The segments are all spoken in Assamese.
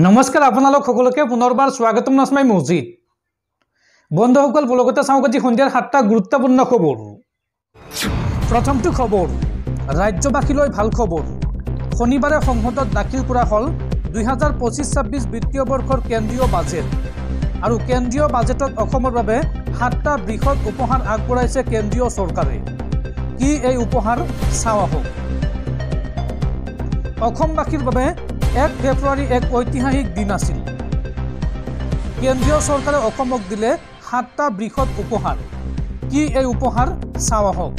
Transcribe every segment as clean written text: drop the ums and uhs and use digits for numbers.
নমস্কাৰ আপোনালোক সকলোকে পুনৰবাৰ স্বাগতম নাছমাই মছজিদ বন্ধুসকল বলগতে চাওক আজি সন্ধিয়াৰ 7টা গুৰুত্বপূৰ্ণ খবৰ। প্ৰথমটো খবৰ ৰাজ্যবাসীলৈ ভাল খবৰ। শনিবাৰে সংসদত দাখিল কৰা হ'ল 2025-26 বিত্তীয় বৰ্ষৰ কেন্দ্ৰীয় বাজেট আৰু কেন্দ্ৰীয় বাজেটত অসমৰ বাবে 7টা বৃহৎ উপহাৰ আগবঢ়াইছে কেন্দ্ৰীয় চৰকাৰে। কি এই উপহাৰ চাও আহক। অসমবাসীৰ বাবে 1 ফেব্ৰুৱাৰী এক ঐতিহাসিক দিন আছিল। কেন্দ্ৰীয় চৰকাৰে অসমক দিলে 7টা বৃহৎ উপহাৰ। কি এই উপহাৰ চাও আহক।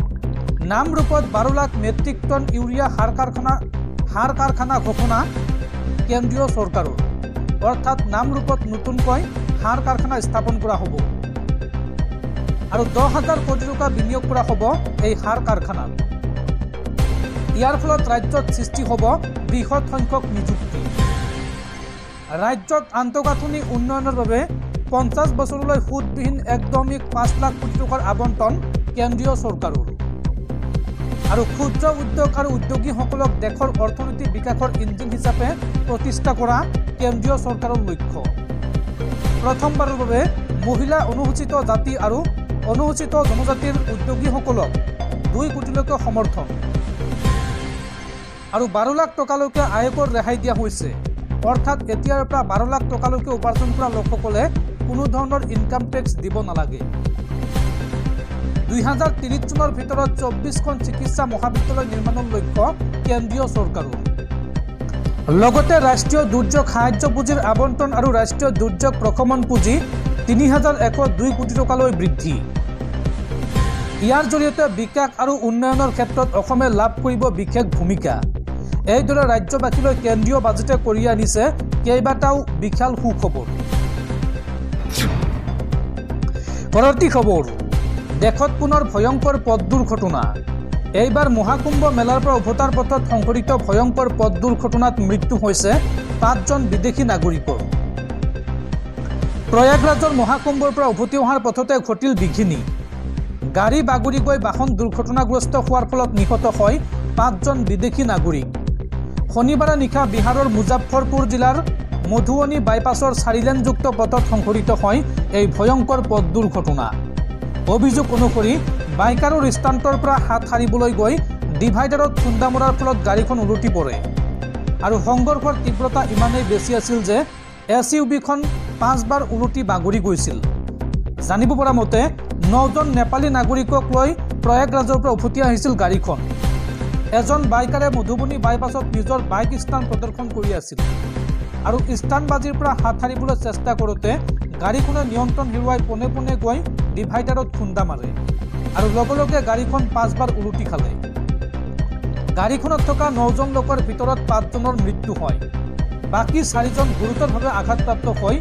নাম ৰূপত 12 লাখ মেট্ৰিক টন ইউৰিয়া সাৰ কাৰখানা ঘোষণা কেন্দ্ৰীয় চৰকাৰৰ, অৰ্থাৎ নাম ৰূপত নতুনকৈ সাৰ কাৰখানা স্থাপন কৰা হ'ব আৰু 10,000 কোটি টকা বিনিয়োগ কৰা হ'ব এই সাৰ কাৰখানাত। ইয়াৰ ফলত ৰাজ্যত সৃষ্টি হ'ব বৃহৎ সংখ্যক নিযুক্তি। ৰাজ্যত আন্তঃগাঁথনি উন্নয়নৰ বাবে 50 বছৰলৈ সুদবিহীন 1.5 লাখ কোটি টকাৰ আবণ্টন কেন্দ্ৰীয় চৰকাৰৰ আৰু ক্ষুদ্ৰ উদ্যোগ আৰু উদ্যোগীসকলক দেশৰ অৰ্থনৈতিক বিকাশৰ ইঞ্জিন হিচাপে প্ৰতিষ্ঠা কৰা কেন্দ্ৰীয় চৰকাৰৰ লক্ষ্য। প্ৰথমবাৰৰ বাবে মহিলা অনুসূচিত জাতি আৰু অনুসূচিত জনজাতিৰ উদ্যোগীসকলক 2 কোটিলৈকে সমৰ্থন আৰু 12 লাখ টকালৈকে আয়কৰ ৰেহাই দিয়া হৈছে, অৰ্থাৎ এতিয়াৰ পৰা 12 লাখ টকালৈকে উপাৰ্জন কৰা লোকসকলে কোনো ধৰণৰ ইনকাম টেক্স দিব নালাগে। 2030 চনৰ ভিতৰত 24খন চিকিৎসা মহাবিদ্যালয় নিৰ্মাণৰ লক্ষ্য কেন্দ্ৰীয় চৰকাৰৰ। লগতে ৰাষ্ট্ৰীয় দুৰ্যোগ সাহায্য পুঁজিৰ আবণ্টন আৰু ৰাষ্ট্ৰীয় দুৰ্যোগ প্ৰশমন পুঁজি 3,102 কোটি টকালৈ বৃদ্ধি। ইয়াৰ জৰিয়তে বিকাশ আৰু উন্নয়নৰ ক্ষেত্ৰত অসমে লাভ কৰিব বিশেষ ভূমিকা। এইদৰে ৰাজ্যবাসীলৈ কেন্দ্ৰীয় বাজেটে কঢ়িয়াই আনিছে কেইবাটাও বিশাল সুখবৰ। পৰৱৰ্তী খবৰ দেশত পুনৰ ভয়ংকৰ পথ দুৰ্ঘটনা। এইবাৰ মহাকুম্ভ মেলাৰ পৰা উভতাৰ পথত সংঘটিত ভয়ংকৰ পথ দুৰ্ঘটনাত মৃত্যু হৈছে 5জন বিদেশী নাগৰিকৰ। প্ৰয়াগৰাজৰ মহাকুম্ভৰ পৰা উভতি অহাৰ পথতে ঘটিল বিঘিনি। গাড়ী বাগৰি গৈ বাহন দুৰ্ঘটনাগ্ৰস্ত হোৱাৰ ফলত নিহত হয় 5জন বিদেশী নাগৰিক। শনিবাৰে নিশা বিহাৰৰ মুজাফৰপুৰ জিলাৰ মধুবনী বাইপাছৰ 4-লেনযুক্ত পথত সংঘটিত হয় এই ভয়ংকৰ পথ দুৰ্ঘটনা। অভিযোগ অনুসৰি বাইকাৰৰ ষ্টাণ্টৰ পৰা হাত সাৰিবলৈ গৈ ডিভাইডাৰত খুন্দা মৰাৰ ফলত গাড়ীখন ওলটি পৰে আৰু সংঘৰ্ষৰ তীব্ৰতা ইমানেই বেছি আছিল যে SUV-খন 5বাৰ ওলটি বাগৰি গৈছিল। জানিব পৰা মতে 9জন নেপালী নাগৰিকক লৈ প্ৰয়াগৰাজৰ পৰা উভতি আহিছিল গাড়ীখন। এজন বাইকাৰে মধুবনী বাইপাছত নিজৰ বাইক ষ্টাণ্ড প্ৰদৰ্শন কৰি আছিল আৰু ষ্টাণ্ডবাজিৰ পৰা হাত সাৰিবলৈ চেষ্টা কৰোঁতে গাড়ীখনে নিয়ন্ত্ৰণ হেৰুৱাই পোনে পোনে গৈ ডিভাইডাৰত খুন্দা মাৰে আৰু লগে লগে গাড়ীখন 5বাৰ ওলটি খালে। গাড়ীখনত থকা 9জন লোকৰ ভিতৰত 5জনৰ মৃত্যু হয়। বাকী 4জন গুৰুতৰভাৱে আঘাতপ্ৰাপ্ত হৈ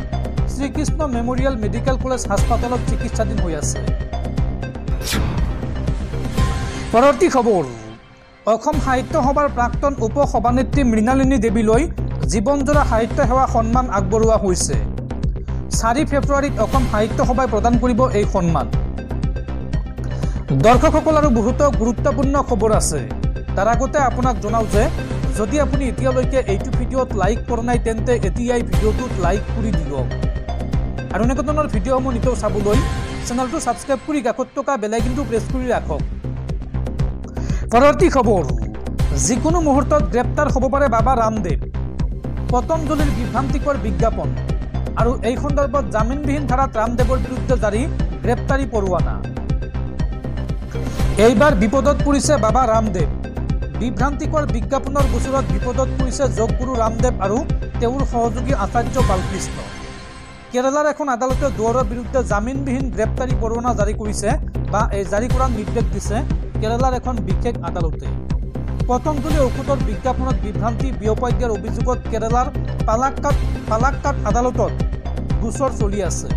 শ্ৰীকৃষ্ণ মেমৰিয়েল মেডিকেল কলেজ হাস্পাতালত চিকিৎসাধীন হৈ আছে। পৰৱৰ্তী খবৰ অসম সাহিত্য সভাৰ প্ৰাক্তন উপ সভানেত্ৰী মৃণালিনী দেৱীলৈ জীৱনজোৰা সাহিত্য সেৱা সন্মান আগবঢ়োৱা হৈছে। 4 ফেব্ৰুৱাৰীত অসম সাহিত্য সভাই প্ৰদান কৰিব এই সন্মান। দৰ্শকসকল আৰু বহুতো গুৰুত্বপূৰ্ণ খবৰ আছে। তাৰ আগতে আপোনাক জনাওঁ যে যদি আপুনি এতিয়ালৈকে এইটো ভিডিঅ'ত লাইক কৰা নাই তেন্তে এতিয়াই ভিডিঅ'টোত লাইক কৰি দিয়ক আৰু এনেকুৱা ধৰণৰ ভিডিঅ'সমূহ নিতৌ চাবলৈ চেনেলটো ছাবস্ক্ৰাইব কৰি কাষত থকা বেল আইকনটো প্ৰেছ কৰি ৰাখক। পৰৱৰ্তী খবৰ যিকোনো মুহূৰ্তত গ্ৰেপ্তাৰ হ'ব পাৰে বাবা ৰামদেৱ। পতঞ্জলিৰ বিভ্ৰান্তিকৰ বিজ্ঞাপন আৰু এই সন্দৰ্ভত জামিনবিহীন ধাৰাত ৰামদেৱৰ বিৰুদ্ধে জাৰি গ্ৰেপ্তাৰী পৰোৱানা। এইবাৰ বিপদত পৰিছে বাবা ৰামদেৱ। বিভ্ৰান্তিকৰ বিজ্ঞাপনৰ গোচৰত বিপদত পৰিছে যোগগুৰু ৰামদেৱ আৰু তেওঁৰ সহযোগী আচাৰ্য বালকৃষ্ণ। কেৰালাৰ এখন আদালতে দুয়োৰৰ বিৰুদ্ধে জামিনবিহীন গ্ৰেপ্তাৰী পৰোৱানা জাৰি কৰিছে বা এই জাৰি কৰাৰ নিৰ্দেশ দিছে কেৰালাৰ এখন বিশেষ আদালতে। পতঞ্জলি ঔষধৰ বিজ্ঞাপনত বিভ্ৰান্তি বিয়পাই দিয়াৰ অভিযোগত কেৰালাৰ পালাক্কাড আদালতত গোচৰ চলি আছে।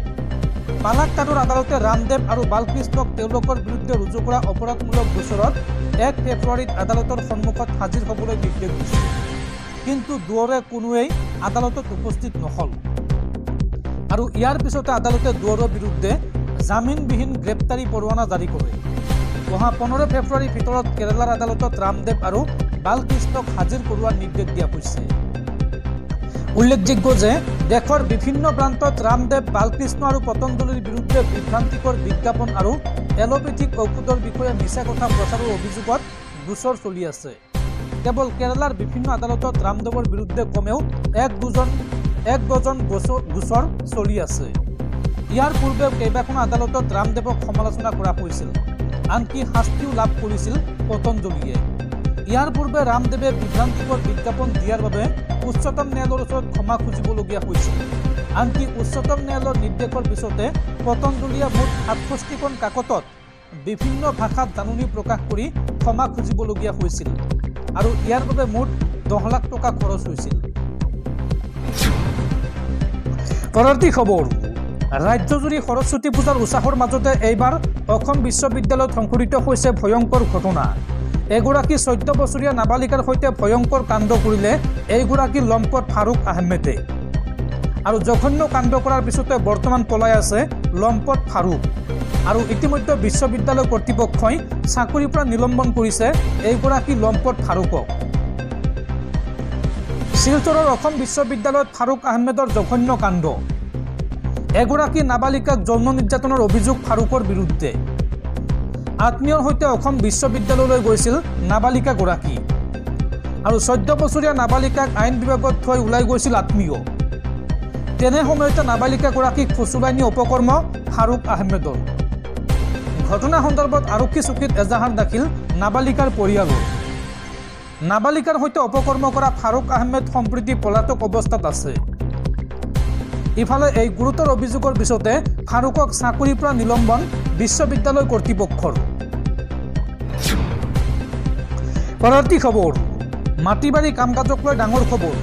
পালাক্কাডৰ আদালতে ৰামদেৱ আৰু বালকৃষ্ণক তেওঁলোকৰ বিৰুদ্ধে ৰুজু কৰা অপৰাধমূলক গোচৰত 1 ফেব্ৰুৱাৰীত আদালতৰ সন্মুখত হাজিৰ হ'বলৈ নিৰ্দেশ দিছে, কিন্তু দুয়োৰে কোনোৱেই আদালতত উপস্থিত নহ'ল আৰু ইয়াৰ পিছতে আদালতে দুয়োৰৰ বিৰুদ্ধে জামিনবিহীন গ্ৰেপ্তাৰী পৰোৱানা জাৰি কৰে। অহা 15 ফেব্ৰুৱাৰীৰ ভিতৰত কেৰালাৰ আদালতত ৰামদেৱ আৰু বালকৃষ্ণক হাজিৰ কৰোৱাৰ নিৰ্দেশ দিয়া হৈছে। উল্লেখযোগ্য যে দেশৰ বিভিন্ন প্ৰান্তত ৰামদেৱ, বালকৃষ্ণ আৰু পতঞ্জলিৰ বিৰুদ্ধে বিভ্ৰান্তিকৰ বিজ্ঞাপন আৰু এলোপেথিক ঔষধৰ বিষয়ে মিছা কথা প্ৰচাৰৰ অভিযোগত গোচৰ চলি আছে। কেৱল কেৰালাৰ বিভিন্ন আদালতত ৰামদেৱৰ বিৰুদ্ধে কমেও এক ডজন গোচৰ চলি আছে। ইয়াৰ পূৰ্বে কেইবাখনো আদালতত ৰামদেৱক সমালোচনা কৰা হৈছিল, আনকি শাস্তিও লাভ কৰিছিল পতঞ্জলিয়ে। ইয়াৰ পূৰ্বে ৰামদেৱে বিভ্ৰান্তিকৰ বিজ্ঞাপন দিয়াৰ বাবে উচ্চতম ন্যায়ালয়ৰ ওচৰত ক্ষমা খুজিবলগীয়া হৈছিল। আনকি উচ্চতম ন্যায়ালয়ৰ নিৰ্দেশৰ পিছতে পতঞ্জলিয়ে মুঠ ৬৭খন কাকতত বিভিন্ন ভাষাত জাননী প্ৰকাশ কৰি ক্ষমা খুজিবলগীয়া হৈছিল আৰু ইয়াৰ বাবে মুঠ ১০ লাখ টকা খৰচ হৈছিল। পৰৱৰ্তী খবৰ, ৰাজ্যজুৰি সৰস্বতী পূজাৰ উৎসাহৰ মাজতে এইবাৰ অসম বিশ্ববিদ্যালয়ত সংঘটিত হৈছে ভয়ংকৰ ঘটনা। এগৰাকী ১৪ বছৰীয়া নাবালিকাৰ সৈতে ভয়ংকৰ কাণ্ড কৰিলে এইগৰাকী লম্পট ফাৰুক আহমেদে। আৰু জঘন্য কাণ্ড কৰাৰ পিছতে বৰ্তমান পলাই আছে লম্পট ফাৰুক। আৰু ইতিমধ্যে বিশ্ববিদ্যালয় কৰ্তৃপক্ষই চাকৰিৰ পৰা নিলম্বন কৰিছে এইগৰাকী লম্পট ফাৰুকক। শিলচৰৰ অসম বিশ্ববিদ্যালয়ত ফাৰুক আহমেদৰ জঘন্য কাণ্ড। এগৰাকী নাবালিকাক যৌন নিৰ্যাতনৰ অভিযোগ ফাৰুকৰ বিৰুদ্ধে। আত্মীয়ৰ সৈতে অসম বিশ্ববিদ্যালয়লৈ গৈছিল নাবালিকাগৰাকী আৰু ১৪ বছৰীয়া নাবালিকাক আইন বিভাগত থৈ ওলাই গৈছিল আত্মীয়। তেনে সময়তে নাবালিকাগৰাকীক ফুচুলাই নি অপকৰ্ম ফাৰুক আহমেদৰ। ঘটনা সন্দৰ্ভত আৰক্ষী চকীত এজাহাৰ দাখিল নাবালিকাৰ পৰিয়ালৰ। নাবালিকাৰ সৈতে অপকৰ্ম কৰা ফাৰুক আহমেদ সম্প্ৰতি পলাতক অৱস্থাত আছে। ইফালে এই গুৰুতৰ অভিযোগৰ পিছতে ফাৰুকক চাকৰিৰ পৰা নিলম্বন বিশ্ববিদ্যালয় কৰ্তৃপক্ষৰ। পৰৱৰ্তী খবৰ, মাটি-বাৰী কাম কাজক লৈ ডাঙৰ খবৰ।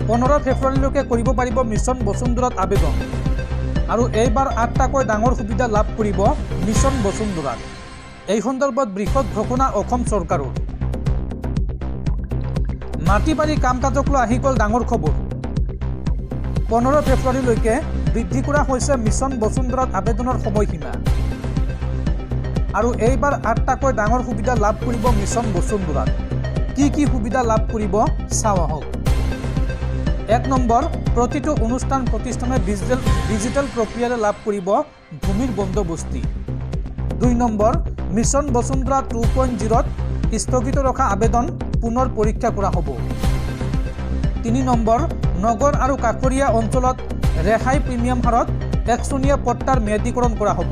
১৫ ফেব্ৰুৱাৰীলৈকে কৰিব পাৰিব মিছন বসুন্ধৰাত আবেদন আৰু এইবাৰ ৮টাকৈ ডাঙৰ সুবিধা লাভ কৰিব মিছন বসুন্ধৰাত। এই সন্দৰ্ভত বৃহৎ ঘোষণা অসম চৰকাৰৰ। মাটি-বাৰী কাম কাজক লৈ আহি গ'ল ডাঙৰ খবৰ। ১৫ ফেব্ৰুৱাৰীলৈকে বৃদ্ধি কৰা হৈছে মিছন বসুন্ধৰাত আবেদনৰ সময়সীমা আৰু এইবাৰ ৮টাকৈ ডাঙৰ সুবিধা লাভ কৰিব মিছন বসুন্ধৰাত। কি সুবিধা লাভ কৰিব চাওঁ আহক। ১ নম্বৰ, প্ৰতিটো অনুষ্ঠান প্ৰতিষ্ঠানে ডিজিটেল প্ৰক্ৰিয়াৰে লাভ কৰিব ভূমিৰ বন্দোবস্তি। ২ নম্বৰ, মিছন বসুন্ধৰা 2.0ত স্থগিত ৰখা আবেদন পুনৰ পৰীক্ষা কৰা হ'ব। ৩ নম্বৰ, নগৰ আৰু কাষৰীয়া অঞ্চলত ৰেহাই প্ৰিমিয়াম হাৰত ১ চনীয়া পট্টাৰ ম্যাদীকৰণ কৰা হ'ব।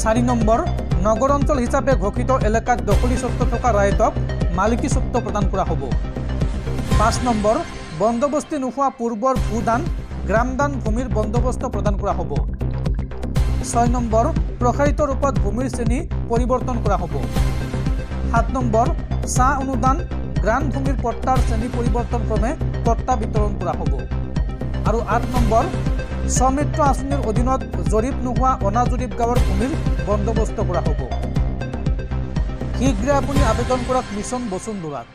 ৪ নম্বৰ, নগৰ অঞ্চল হিচাপে ঘোষিত এলেকাত দখলী স্বত্ব থকা ৰাইজক মালিকী স্বত্ব প্ৰদান কৰা হ'ব। ৫ নম্বৰ, বন্দোবস্তি নোহোৱা পূৰ্বৰ ভূদান গ্ৰামদান ভূমিৰ বন্দোবস্ত প্ৰদান কৰা হ'ব। ৬ নম্বৰ, প্ৰসাৰিত ৰূপত ভূমিৰ শ্ৰেণী পৰিৱৰ্তন কৰা হ'ব। ৭ নম্বৰ, চাহ অনুদান গ্ৰাণ ভূমিৰ পট্টাৰ শ্ৰেণী পৰিৱৰ্তন ক্ৰমে পট্টা বিতৰণ কৰা হ'ব। আৰু ৮ নম্বৰ, স্বমিত্ৰ আঁচনিৰ অধীনত জৰীপ নোহোৱা অনাজৰীপ গাঁৱৰ ভূমিৰ বন্দোবস্ত কৰা হ'ব। শীঘ্ৰে আপুনি আবেদন কৰক মিছন বসুন্ধৰাত।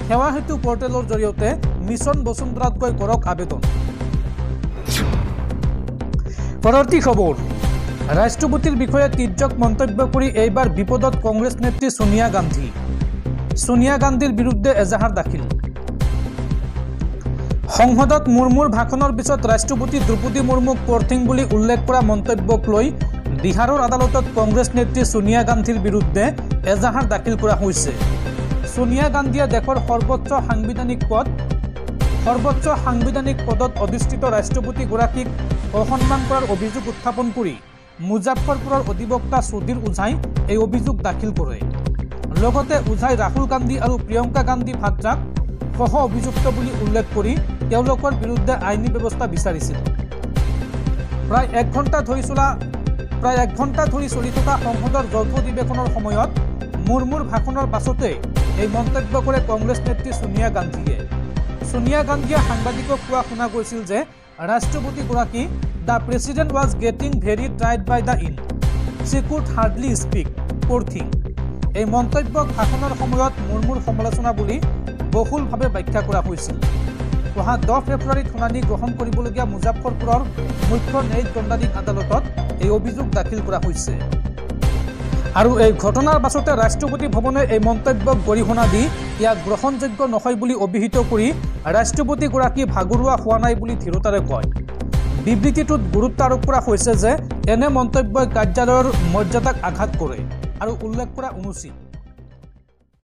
সেৱা সেতু পৰ্টেলৰ জৰিয়তে মিছন বসুন্ধৰাত গৈ কৰক আবেদন। পৰৱৰ্তী খবৰ, ৰাষ্ট্ৰপতিৰ বিষয়ে তিৰ্যক মন্তব্য কৰি এইবাৰ বিপদত কংগ্ৰেছ নেত্ৰী ছোনিয়া গান্ধী। ছোনিয়া গান্ধীৰ বিৰুদ্ধে এজাহাৰ দাখিল। সংসদত মুৰ্মুৰ ভাষণৰ পিছত ৰাষ্ট্ৰপতি দ্ৰৌপদী মুৰ্মুক পৰ্থিং বুলি উল্লেখ কৰা মন্তব্যক লৈ বিহাৰৰ আদালতত কংগ্ৰেছ নেত্ৰী ছোনিয়া গান্ধীৰ বিৰুদ্ধে এজাহাৰ দাখিল কৰা হৈছে। ছোনিয়া গান্ধীয়ে দেশৰ সৰ্বোচ্চ সাংবিধানিক পদত অধিষ্ঠিত ৰাষ্ট্ৰপতিগৰাকীক অসন্মান কৰাৰ অভিযোগ উত্থাপন কৰি মুজাফ্ফৰপুৰৰ অধিবক্তা সুধীৰ ওঝাই এই অভিযোগ দাখিল কৰে। লগতে ওঝাই ৰাহুল গান্ধী আৰু প্ৰিয়ংকা গান্ধী ভাদ্ৰাক সহ অভিযুক্ত বুলি উল্লেখ কৰি তেওঁলোকৰ বিৰুদ্ধে আইনী ব্যৱস্থা বিচাৰিছিল। প্ৰায় এক ঘণ্টা ধৰি চলি থকা সংসদৰ যৌথ অধিৱেশনৰ সময়ত মুৰ্মুৰ ভাষণৰ পাছতে এই মন্তব্য কৰে কংগ্ৰেছ নেত্ৰী ছোনিয়া গান্ধীয়ে। ছোনিয়া গান্ধীয়ে সাংবাদিকক কোৱা শুনা গৈছিল যে ৰাষ্ট্ৰপতিগৰাকী the president was getting very tired by the end, she could hardly speak, poor thing. এই মন্তব্যক ভাষণৰ সময়ত মুৰ্মুৰ সমালোচনা বুলি বহুলভাৱে ব্যাখ্যা কৰা হৈছিল। অহা 10 ফেব্ৰুৱাৰীত শুনানি গ্ৰহণ কৰিবলগীয়া মুজাফ্ফৰপুৰৰ মুখ্য ন্যায়িক দণ্ডাধীশ আদালতত এই অভিযোগ দাখিল কৰা হৈছে। আৰু এই ঘটনাৰ পাছতে ৰাষ্ট্ৰপতি ভৱনে এই মন্তব্যক গৰিহণা দি ইয়াক গ্ৰহণযোগ্য নহয় বুলি অভিহিত কৰি ৰাষ্ট্ৰপতিগৰাকী ভাগৰুৱা হোৱা নাই বুলি দৃঢ়তাৰে কয়। বিবৃতিটোত গুৰুত্ব আৰোপ কৰা হৈছে যে এনে মন্তব্যই কাৰ্যালয়ৰ মৰ্যাদাক আঘাত কৰে আৰু উল্লেখ কৰা অনুচিত।